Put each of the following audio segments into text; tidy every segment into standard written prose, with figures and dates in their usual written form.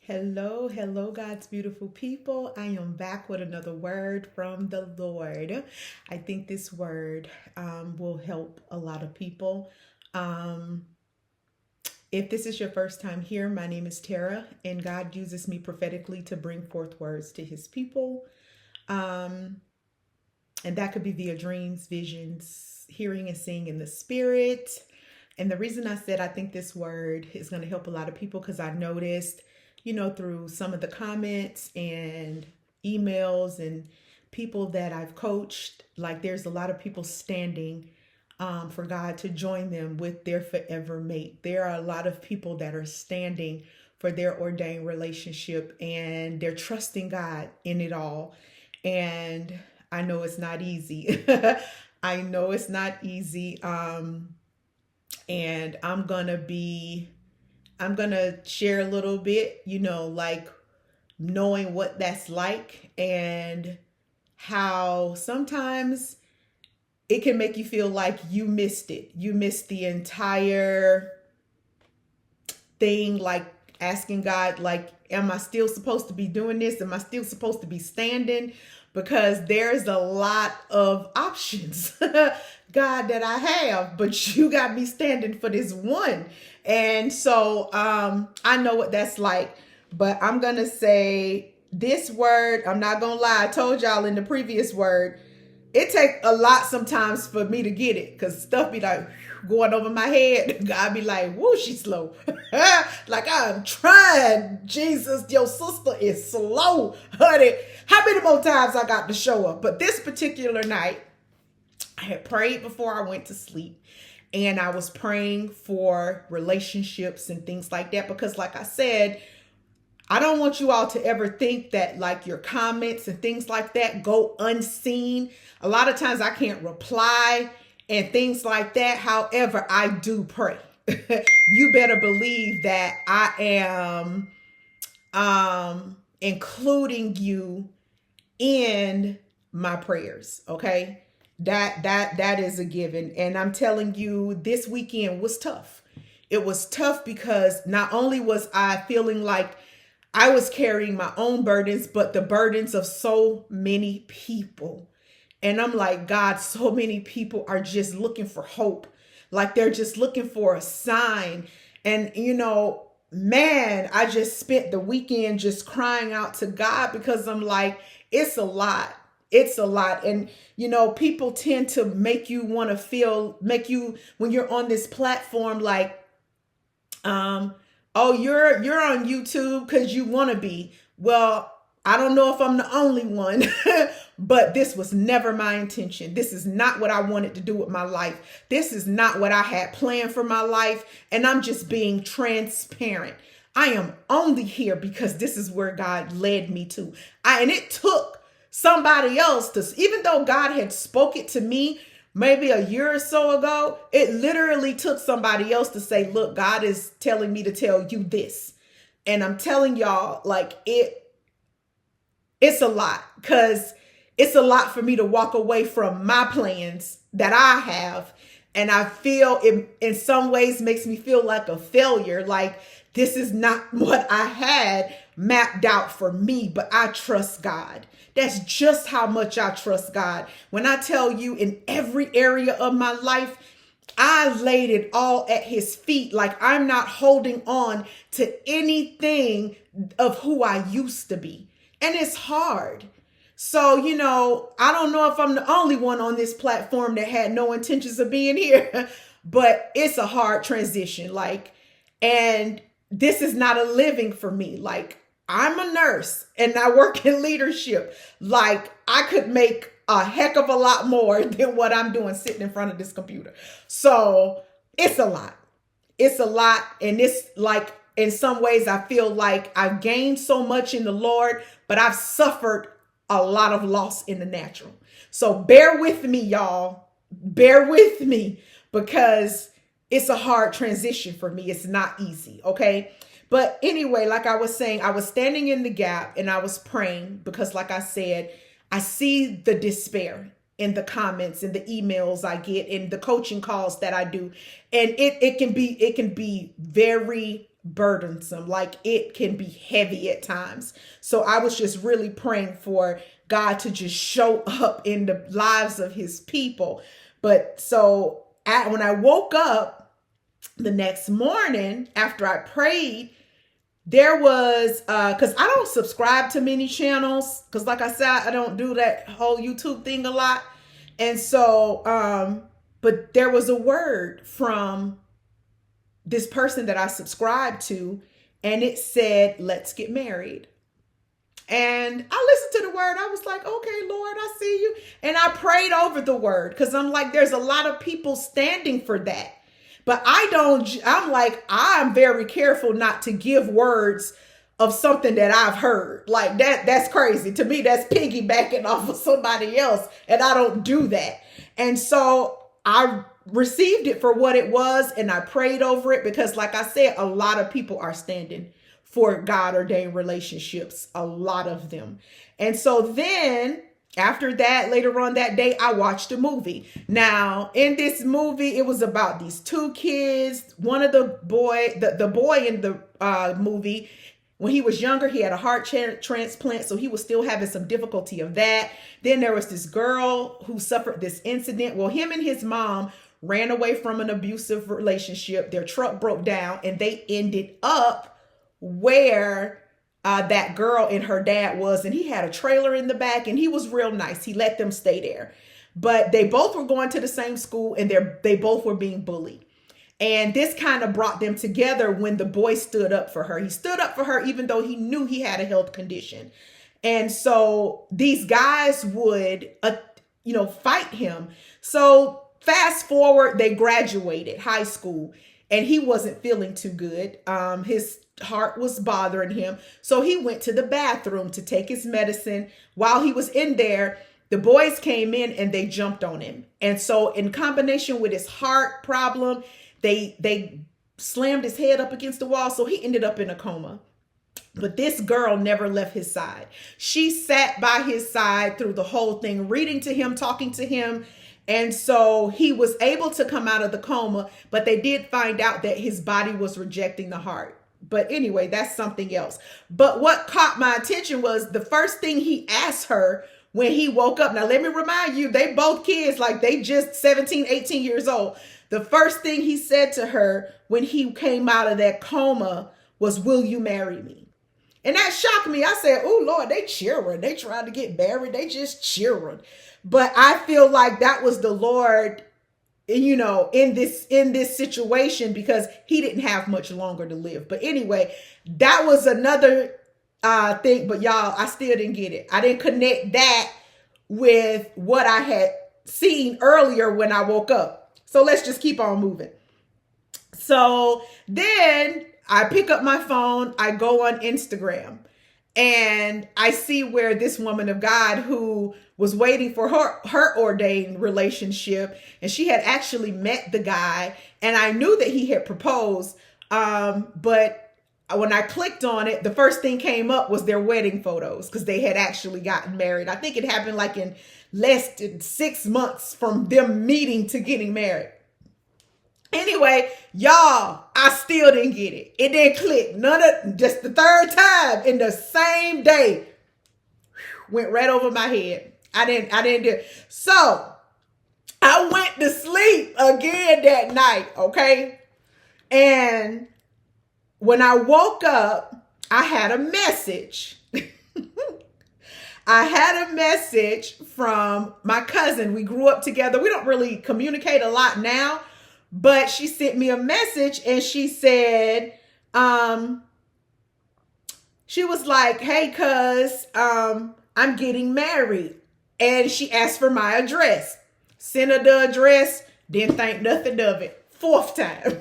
Hello, hello, God's beautiful people. I am back with another word from the Lord. I think this word will help a lot of people. Um, if this is your first time here, my name is Tara, and God uses me prophetically to bring forth words to his people. Um, and that could be via dreams, visions, hearing and seeing in the spirit. And the reason I said I think this word is going to help a lot of people because I noticed, through some of the comments and emails and people that I've coached, like there's a lot of people standing for God to join them with their forever mate. There are a lot of people that are standing for their ordained relationship and they're trusting God in it all. And I know it's not easy. I know it's not easy. And I'm gonna share a little bit, like knowing what that's like and how sometimes it can make you feel like you missed it. You missed the entire thing, like asking God, like, am I still supposed to be doing this? Am I still supposed to be standing? Because there's a lot of options, God, that I have, but you got me standing for this one. And so I know what that's like, but I'm going to say this word. I'm not going to lie. I told y'all in the previous word, it take a lot sometimes for me to get it because stuff be like going over my head. God be like, whoo, she's slow. Like, I'm trying. Jesus, your sister is slow, honey. How many more times I got to show up? But this particular night, I had prayed before I went to sleep. And I was praying for relationships and things like that because, like I said, I don't want you all to ever think that like your comments and things like that go unseen. A lot of times I can't reply and things like that. However, I do pray. You better believe that I am including you in my prayers, okay? That is a given. And I'm telling you, this weekend was tough. It was tough because not only was I feeling like I was carrying my own burdens, but the burdens of so many people. And I'm like, God, so many people are just looking for hope. Like they're just looking for a sign. And, man, I just spent the weekend just crying out to God because I'm like, it's a lot. It's a lot. And, people tend to make you want to make you, when you're on this platform, like, oh, you're on YouTube because you want to be. Well, I don't know if I'm the only one, but this was never my intention. This is not what I wanted to do with my life. This is not what I had planned for my life. And I'm just being transparent. I am only here because this is where God led me to. And it took somebody else to, even though God had spoke it to me, maybe a year or so ago, it literally took somebody else to say, look, God is telling me to tell you this. And I'm telling y'all, like, it's a lot because it's a lot for me to walk away from my plans that I have. And I feel it in some ways makes me feel like a failure. Like this is not what I had mapped out for me, but I trust God. That's just how much I trust God. When I tell you in every area of my life, I laid it all at his feet. Like I'm not holding on to anything of who I used to be. And it's hard. So, I don't know if I'm the only one on this platform that had no intentions of being here, but it's a hard transition. Like, and this is not a living for me. Like, I'm a nurse and I work in leadership. Like, I could make a heck of a lot more than what I'm doing sitting in front of this computer. So, it's a lot. It's a lot. And it's like, in some ways, I feel like I've gained so much in the Lord, but I've suffered a lot of loss in the natural. So bear with me, y'all. Bear with me because it's a hard transition for me. It's not easy, okay? But anyway, like I was saying, I was standing in the gap and I was praying because, like I said, I see the despair in the comments and the emails I get and the coaching calls that I do. And it can be very burdensome. Like it can be heavy at times. So I was just really praying for God to just show up in the lives of his people. But so when I woke up the next morning after I prayed, there was, because I don't subscribe to many channels, because like I said, I don't do that whole YouTube thing a lot. And so, but there was a word from this person that I subscribed to, and it said, let's get married. And I listened to the word. I was like, okay, Lord, I see you. And I prayed over the word because I'm like, there's a lot of people standing for that. But I'm very careful not to give words of something that I've heard. Like that's crazy. To me, that's piggybacking off of somebody else. And I don't do that. And so I received it for what it was. And I prayed over it because like I said, a lot of people are standing for God ordained relationships, a lot of them. And so then after that, later on that day, I watched a movie. Now, in this movie, it was about these two kids. One of the boy in the movie, when he was younger, he had a heart transplant, so he was still having some difficulty of that. Then there was this girl who suffered this incident. Well, him and his mom ran away from an abusive relationship. Their truck broke down, and they ended up where that girl and her dad was, and he had a trailer in the back, and he was real nice. He let them stay there, but they both were going to the same school, and they both were being bullied. And this kind of brought them together when the boy stood up for her. He stood up for her even though he knew he had a health condition. And so these guys would, fight him. So fast forward, they graduated high school, and he wasn't feeling too good. His heart was bothering him. So he went to the bathroom to take his medicine. While he was in there, the boys came in and they jumped on him. And so in combination with his heart problem, they slammed his head up against the wall. So he ended up in a coma. But this girl never left his side. She sat by his side through the whole thing, reading to him, talking to him. And so he was able to come out of the coma, but they did find out that his body was rejecting the heart. But anyway, that's something else. But what caught my attention was the first thing he asked her when he woke up. Now, let me remind you, they both kids, like they just 17, 18 years old. The first thing he said to her when he came out of that coma was, will you marry me? And that shocked me. I said, oh, Lord, they cheering. They trying to get married. They just cheering. But I feel like that was the Lord, in this situation, because he didn't have much longer to live. But anyway, that was another thing. But y'all, I still didn't get it. I didn't connect that with what I had seen earlier when I woke up. So let's just keep on moving. So then I pick up my phone. I go on Instagram. And I see where this woman of God who was waiting for her ordained relationship, and she had actually met the guy, and I knew that he had proposed. But when I clicked on it, the first thing came up was their wedding photos because they had actually gotten married. I think it happened like in less than 6 months from them meeting to getting married. Anyway, y'all, I still didn't get it. It didn't click. Just the third time in the same day. Went right over my head. I didn't do it. So I went to sleep again that night, okay? And when I woke up, I had a message. I had a message from my cousin. We grew up together. We don't really communicate a lot now. But she sent me a message and she said, she was like, hey, cuz, I'm getting married. And she asked for my address. Sent her the address. Didn't think nothing of it. Fourth time.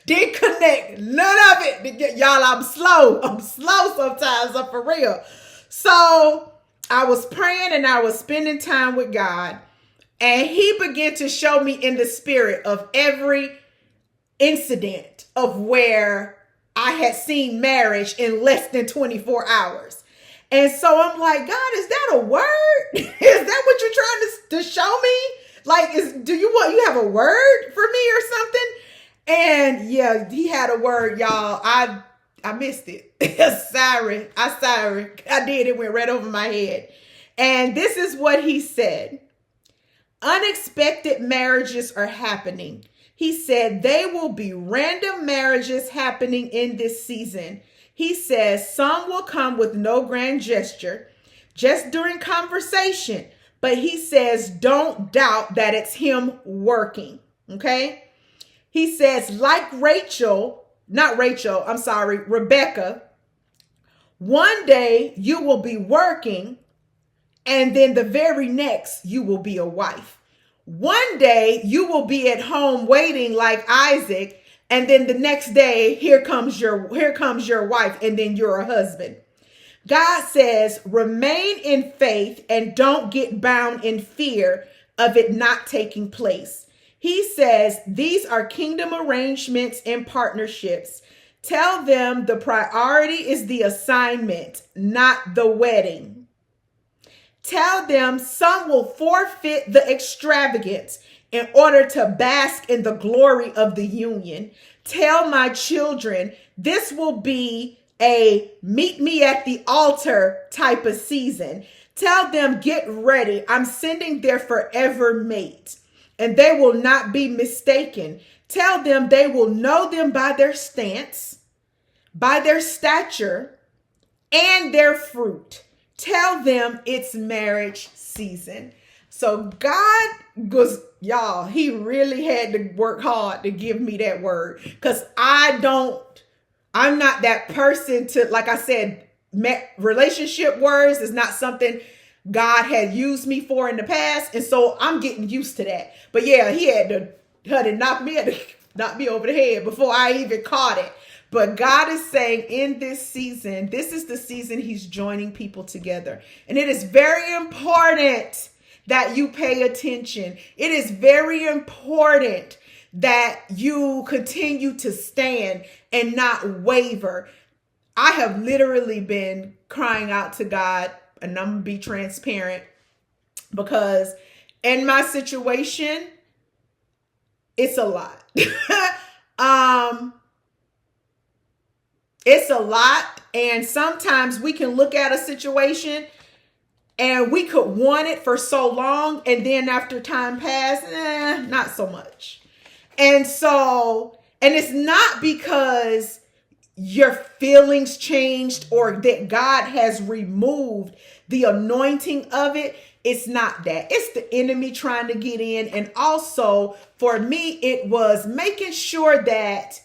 Didn't connect none of it. Y'all, I'm slow. I'm slow sometimes. I'm for real. So I was praying and I was spending time with God. And he began to show me in the spirit of every incident of where I had seen marriage in less than 24 hours. And so I'm like, God, is that a word? Is that what you're trying to show me? Like, do you have a word for me or something? And yeah, he had a word, y'all. I missed it. Sorry. I did. It went right over my head. And this is what he said. Unexpected marriages are happening. He said they will be random marriages happening in this season. He says some will come with no grand gesture, just during conversation. But he says don't doubt that it's him working. Okay? He says, like Rebecca, one day you will be working, and then the very next you will be a wife. One day you will be at home waiting like Isaac, and then the next day here comes your wife, and then you're a husband. God says, remain in faith and don't get bound in fear of it not taking place. He says, these are kingdom arrangements and partnerships. Tell them the priority is the assignment, not the wedding. Tell them some will forfeit the extravagance in order to bask in the glory of the union. Tell my children this will be a meet me at the altar type of season. Tell them get ready. I'm sending their forever mate, and they will not be mistaken. Tell them they will know them by their stance, by their stature, and their fruit. Tell them it's marriage season. So God was, y'all, he really had to work hard to give me that word, because I'm not that person to, like I said, relationship words is not something God had used me for in the past. And so I'm getting used to that. But yeah, he had to knock me over the head before I even caught it. But God is saying in this season, this is the season he's joining people together. And it is very important that you pay attention. It is very important that you continue to stand and not waver. I have literally been crying out to God, and I'm going to be transparent, because in my situation, it's a lot. It's a lot. And sometimes we can look at a situation and we could want it for so long, and then after time passed, not so much. And it's not because your feelings changed or that God has removed the anointing of it. It's not that. It's the enemy trying to get in. And also for me, it was making sure that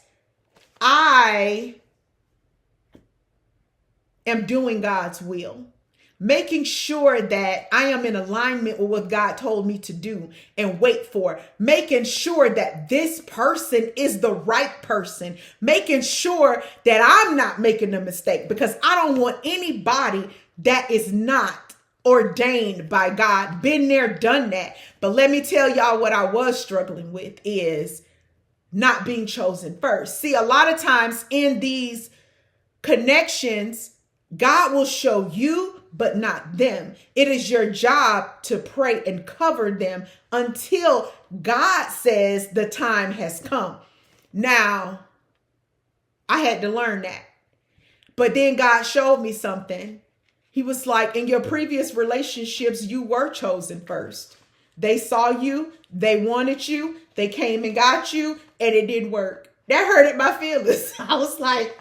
I am doing God's will. Making sure that I am in alignment with what God told me to do and wait for. Making sure that this person is the right person. Making sure that I'm not making a mistake, because I don't want anybody that is not ordained by God. Been there, done that. But let me tell y'all what I was struggling with is not being chosen first. See, a lot of times in these connections, God will show you, but not them. It is your job to pray and cover them until God says the time has come. Now, I had to learn that. But then God showed me something. He was like, in your previous relationships, you were chosen first. They saw you, they wanted you, they came and got you, and it didn't work. That hurted my feelings. I was like,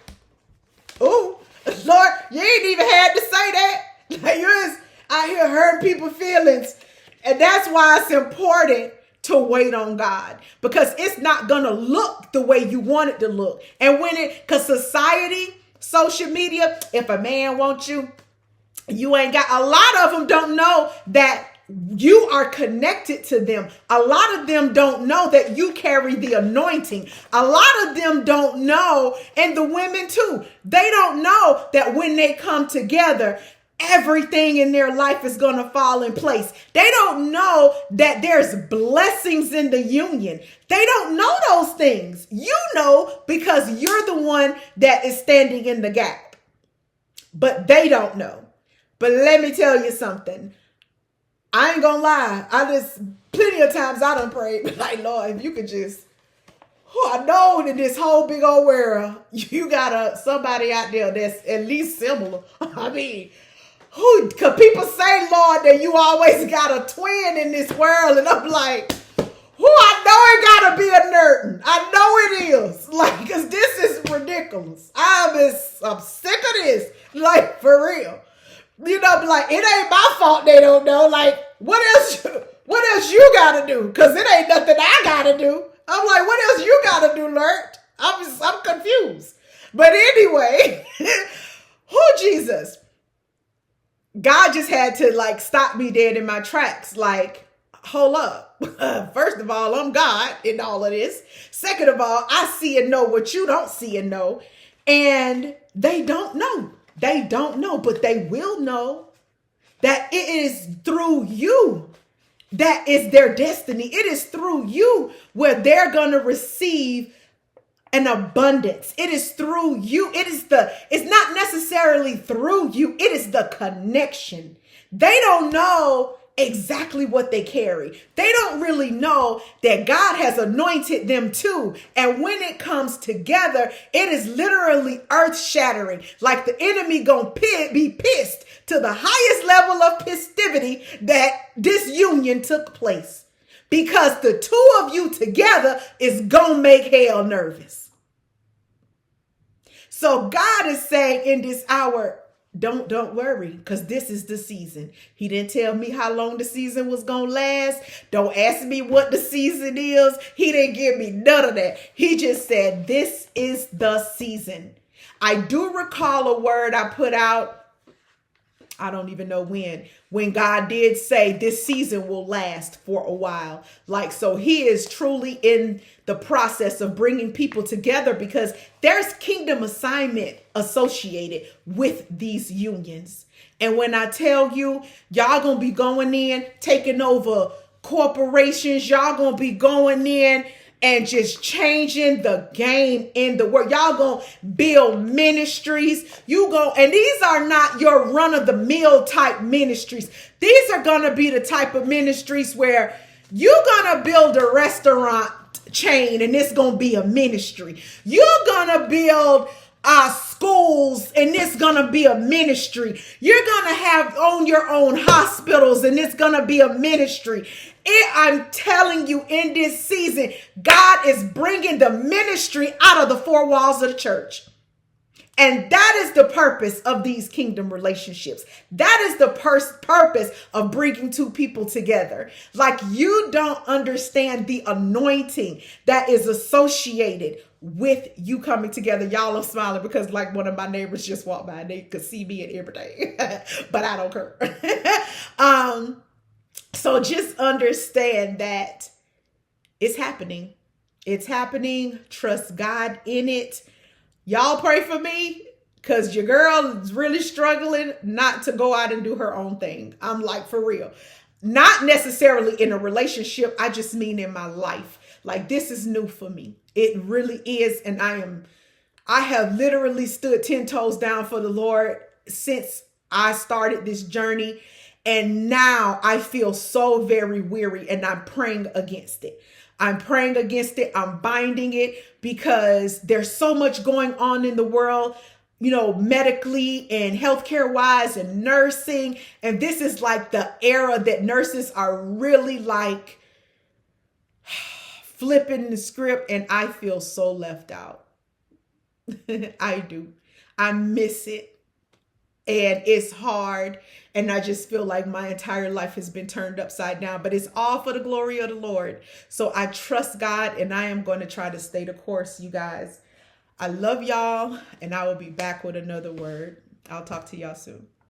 oh, Lord, you ain't even had to say that. Like, you're just out here hurting people's feelings. And that's why it's important to wait on God, because it's not going to look the way you want it to look. And because society, social media, if a man wants you, you ain't got, a lot of them don't know that you are connected to them. A lot of them don't know that you carry the anointing. A lot of them don't know, and the women too, they don't know that when they come together, everything in their life is going to fall in place. They don't know that there's blessings in the union. They don't know those things. You know, because you're the one that is standing in the gap. But they don't know. But let me tell you something. I ain't gonna lie. Plenty of times I done prayed, like, Lord, if you could just, I know in this whole big old world, you got somebody out there that's at least similar. I mean, who? Cause people say, Lord, that you always got a twin in this world, and I'm like, who? I know it gotta be a Nerton. I know it is. Like, cause this is ridiculous. I'm sick of this. Like, for real. You know, like, it ain't my fault they don't know. Like, what else you gotta do? Cause it ain't nothing I gotta do. I'm like, what else you gotta do, Lord? I'm confused. But anyway, who Jesus? God just had to like stop me dead in my tracks. Like, hold up. First of all, I'm God in all of this. Second of all, I see and know what you don't see and know. And they don't know. They don't know, but they will know that it is through you that is their destiny. It is through you where they're going to receive an abundance. It is through you. It's not necessarily through you. It is the connection. They don't know exactly what they carry. They don't really know that God has anointed them too. And when it comes together, it is literally earth shattering. Like the enemy gonna be pissed to the highest level of festivity that this union took place. Because the two of you together is gonna make hell nervous. So God is saying in this hour, don't worry, because this is the season. He didn't tell me how long the season was going to last. Don't ask me what the season is. He didn't give me none of that. He just said, this is the season. I do recall a word I put out, I don't even know when God did say this season will last for a while. Like, so he is truly in the process of bringing people together because there's kingdom assignment associated with these unions. And when I tell you, y'all gonna be going in, taking over corporations, y'all gonna be going in and just changing the game in the world. Y'all gonna build ministries. And these are not your run-of-the-mill type ministries. These are gonna be the type of ministries where you're gonna build a restaurant chain and it's gonna be a ministry. You're gonna build schools and it's gonna be a ministry. You're gonna own your own hospitals and it's gonna be a ministry. I'm telling you, in this season, God is bringing the ministry out of the four walls of the church. And that is the purpose of these kingdom relationships. That is the purpose of bringing two people together. Like, you don't understand the anointing that is associated with you coming together. Y'all are smiling because like one of my neighbors just walked by and they could see me in everything, but I don't care. So just understand that it's happening. It's happening. Trust God in it. Y'all pray for me because your girl is really struggling not to go out and do her own thing. I'm like, for real. Not necessarily in a relationship. I just mean in my life. Like, this is new for me. It really is. And I have literally stood 10 toes down for the Lord since I started this journey. And now I feel so very weary and I'm praying against it. I'm praying against it. I'm binding it because there's so much going on in the world, you know, medically and healthcare wise and nursing. And this is like the era that nurses are really like flipping the script. And I feel so left out. I do. I miss it. And it's hard. And I just feel like my entire life has been turned upside down. But it's all for the glory of the Lord. So I trust God and I am going to try to stay the course, you guys. I love y'all. And I will be back with another word. I'll talk to y'all soon.